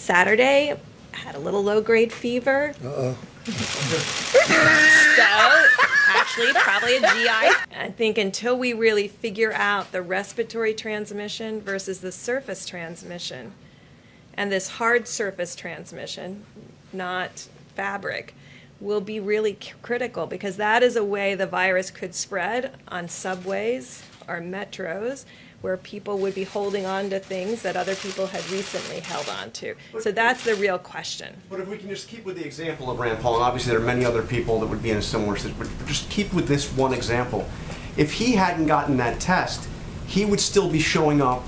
Saturday, had a little low-grade fever. Uh-oh. So, actually, probably a GI. I think until we really figure out the respiratory transmission versus the surface transmission, and this hard surface transmission, not fabric, will be really critical, because that is a way the virus could spread on subways or metros, where people would be holding on to things that other people had recently held on to. So that's the real question. But if we can just keep with the example of Rand Paul, and obviously there are many other people that would be in a similar situation, but just keep with this one example. If he hadn't gotten that test, he would still be showing up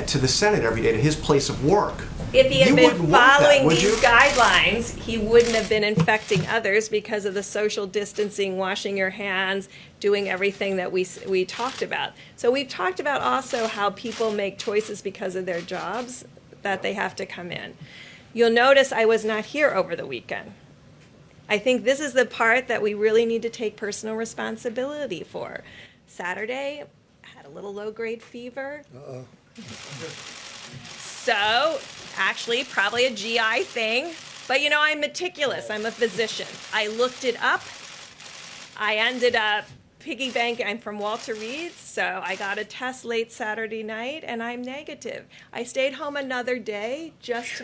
to the Senate every day, to his place of work. If he had You been wouldn't want that, following would these you? guidelines, he wouldn't have been infecting others because of the social distancing, washing your hands, doing everything that we talked about. So we've talked about also how people make choices because of their jobs, that they have to come in. You'll notice I was not here over the weekend. I think this is the part that we really need to take personal responsibility for. Saturday, I had a little low-grade fever. Uh-oh. So, actually, probably a GI thing. But you know, I'm meticulous. I'm a physician. I looked it up. I ended up piggy banking. I'm from Walter Reed, so I got a test late Saturday night, and I'm negative. I stayed home another day just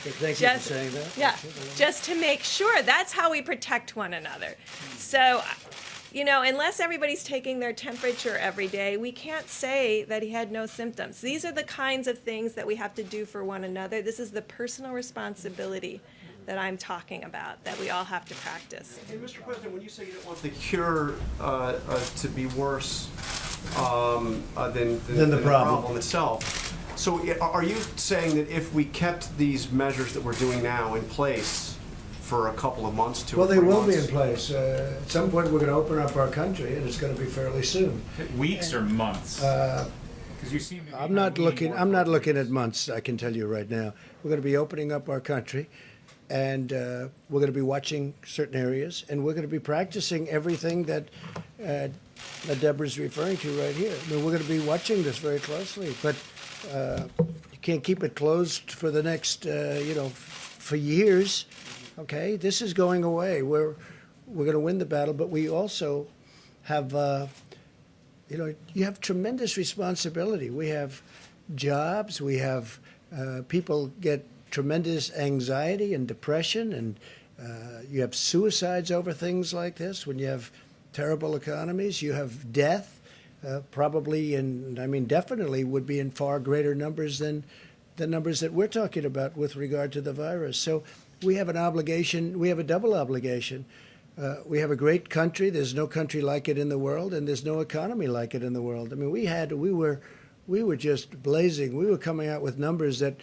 Thank you for saying that. Yeah, just to make sure. That's how we protect one another. So, you know, unless everybody's taking their temperature every day, we can't say that he had no symptoms. These are the kinds of things that we have to do for one another. This is the personal responsibility that I'm talking about, that we all have to practice. And Mr. President, when you say you don't want the cure to be worse than the problem itself, so are you saying that if we kept these measures that we're doing now in place for a couple of months, Well, they will be in place. At some point, we're going to open up our country, and it's going to be fairly soon. Weeks or months? Because you seem to be I'm not looking at months. I can tell you right now. We're going to be opening up our country, and we're going to be watching certain areas, and we're going to be practicing everything that Deborah's referring to right here. I mean, we're going to be watching this very closely, but you can't keep it closed for the next, for years. Okay, this is going away. We're going to win the battle, but we also have, you have tremendous responsibility. We have jobs. We have people get tremendous anxiety and depression, and you have suicides over things like this. When you have terrible economies, you have death, probably, and I mean definitely would be in far greater numbers than the numbers that we're talking about with regard to the virus. So we have an obligation. We have a double obligation. We have a great country. There's no country like it in the world, and there's no economy like it in the world. I mean, we were just blazing. We were coming out with numbers that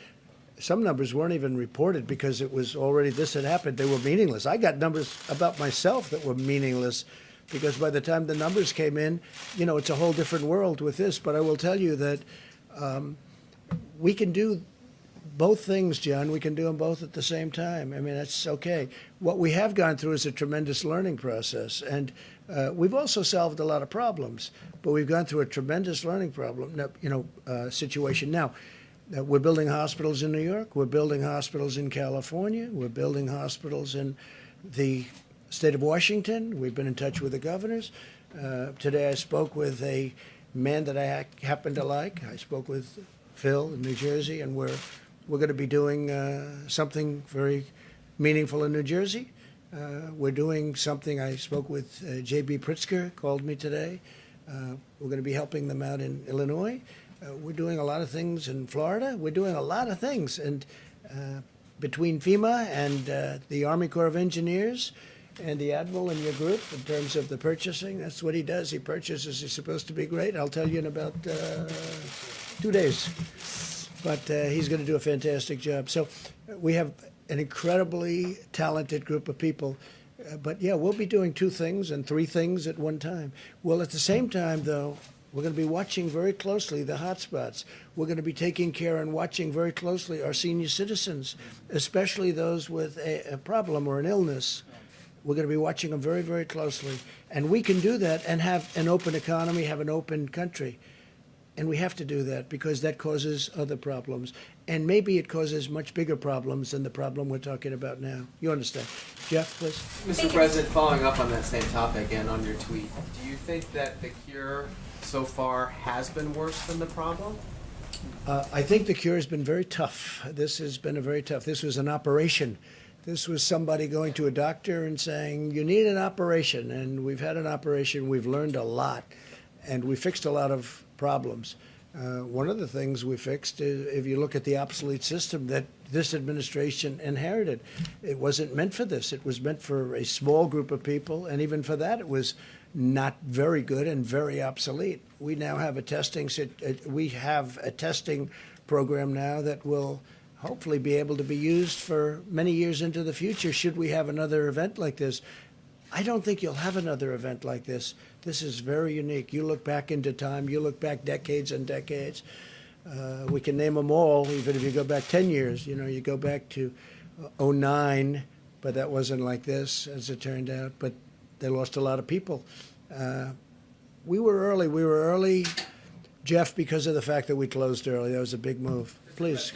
some numbers weren't even reported because it was already, this had happened. They were meaningless. I got numbers about myself that were meaningless because by the time the numbers came in, it's a whole different world with this. But I will tell you that we can do both things, John. We can do them both at the same time. I mean, that's okay. What we have gone through is a tremendous learning process, and we've also solved a lot of problems. But we've gone through a tremendous learning situation. Now, we're building hospitals in New York. We're building hospitals in California. We're building hospitals in the state of Washington. We've been in touch with the governors. Today, I spoke with a man that I happen to like. I spoke with Phil in New Jersey, and we're going to be doing something very meaningful in New Jersey. We're doing something. I spoke with J.B. Pritzker, called me today. We're going to be helping them out in Illinois. We're doing a lot of things in Florida. We're doing a lot of things. And between FEMA and the Army Corps of Engineers and the Admiral in your group, in terms of the purchasing, that's what he does. He purchases. He's supposed to be great. I'll tell you in about 2 days. But he's going to do a fantastic job. So we have an incredibly talented group of people. But, yeah, we'll be doing 2 things and 3 things at one time. Well, at the same time, though, we're going to be watching very closely the hotspots. We're going to be taking care and watching very closely our senior citizens, especially those with a problem or an illness. We're going to be watching them very, very closely. And we can do that and have an open economy, have an open country. And we have to do that because that causes other problems. And maybe it causes much bigger problems than the problem we're talking about now. You understand? Jeff, please. Mr. President, following up on that same topic and on your tweet, do you think that the cure so far has been worse than the problem? I think the cure has been very tough. This has been this was an operation. This was somebody going to a doctor and saying, you need an operation. And we've had an operation. We've learned a lot. And we fixed a lot of problems. One of the things we fixed is, if you look at the obsolete system that this administration inherited, it wasn't meant for this. It was meant for a small group of people, and even for that, it was not very good and very obsolete. We now have a testing program now that will hopefully be able to be used for many years into the future. Should we have another event like this? I don't think you'll have another event like this. This is very unique. You look back into time, you look back decades and decades. We can name them all, even if you go back 10 years. You know, you go back to '09, but that wasn't like this, as it turned out. But they lost a lot of people. We were early. We were early, Jeff, because of the fact that we closed early. That was a big move. Please.